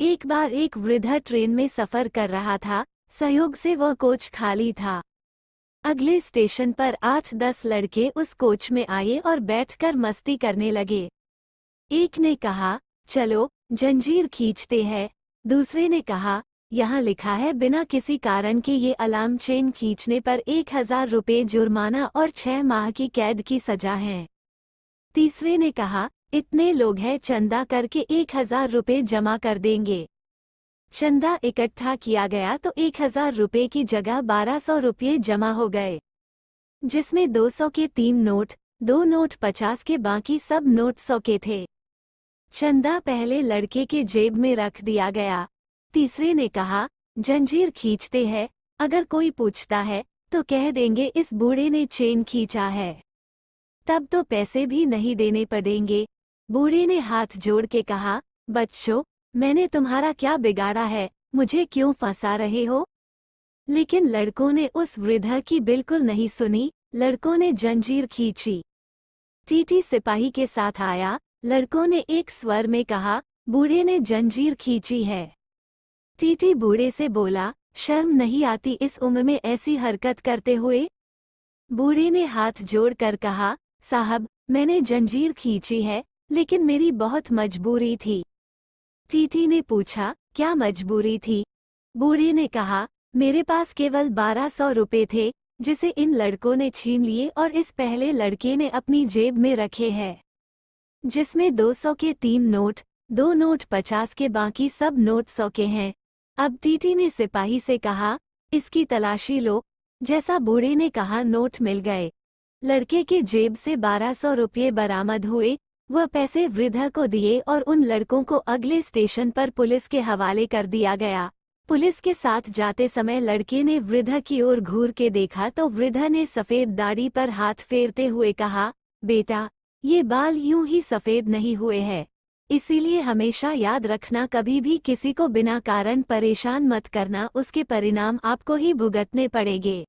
एक बार एक वृद्ध ट्रेन में सफर कर रहा था। संयोग से वह कोच खाली था। अगले स्टेशन पर 8-10 लड़के उस कोच में आए और बैठकर मस्ती करने लगे। एक ने कहा, चलो जंजीर खींचते हैं। दूसरे ने कहा, यहाँ लिखा है बिना किसी कारण के ये अलार्म चेन खींचने पर 1000 रुपये जुर्माना और 6 माह की कैद की सजा है। तीसरे ने कहा, इतने लोग हैं, चंदा करके 1000 रुपये जमा कर देंगे। चंदा इकट्ठा किया गया तो 1000 रुपये की जगह 1200 रुपये जमा हो गए, जिसमें 200 के 3 नोट, 2 नोट 50 के, बाकी सब नोट 100 के थे। चंदा पहले लड़के के जेब में रख दिया गया। तीसरे ने कहा, जंजीर खींचते हैं, अगर कोई पूछता है तो कह देंगे इस बूढ़े ने चेन खींचा है, तब तो पैसे भी नहीं देने पड़ेंगे। बूढ़े ने हाथ जोड़ के कहा, बच्चों, मैंने तुम्हारा क्या बिगाड़ा है, मुझे क्यों फंसा रहे हो? लेकिन लड़कों ने उस वृद्ध की बिल्कुल नहीं सुनी। लड़कों ने जंजीर खींची। टीटी सिपाही के साथ आया। लड़कों ने एक स्वर में कहा, बूढ़े ने जंजीर खींची है। टीटी बूढ़े से बोला, शर्म नहीं आती इस उम्र में ऐसी हरकत करते हुए? बूढ़े ने हाथ जोड़कर कहा, साहब, मैंने जंजीर खींची है, लेकिन मेरी बहुत मजबूरी थी। टीटी ने पूछा, क्या मजबूरी थी? बूढ़े ने कहा, मेरे पास केवल 1200 रुपये थे, जिसे इन लड़कों ने छीन लिए और इस पहले लड़के ने अपनी जेब में रखे हैं, जिसमें 200 के 3 नोट, 2 नोट 50 के, बाकी सब नोट 100 के हैं। अब टीटी ने सिपाही से कहा, इसकी तलाशी लो। जैसा बूढ़े ने कहा, नोट मिल गए। लड़के के जेब से 1200 रुपये बरामद हुए। वह पैसे वृद्ध को दिए और उन लड़कों को अगले स्टेशन पर पुलिस के हवाले कर दिया गया। पुलिस के साथ जाते समय लड़के ने वृद्ध की ओर घूर के देखा तो वृद्ध ने सफ़ेद दाढ़ी पर हाथ फेरते हुए कहा, बेटा, ये बाल यूं ही सफ़ेद नहीं हुए हैं, इसीलिए हमेशा याद रखना, कभी भी किसी को बिना कारण परेशान मत करना, उसके परिणाम आपको ही भुगतने पड़ेंगे।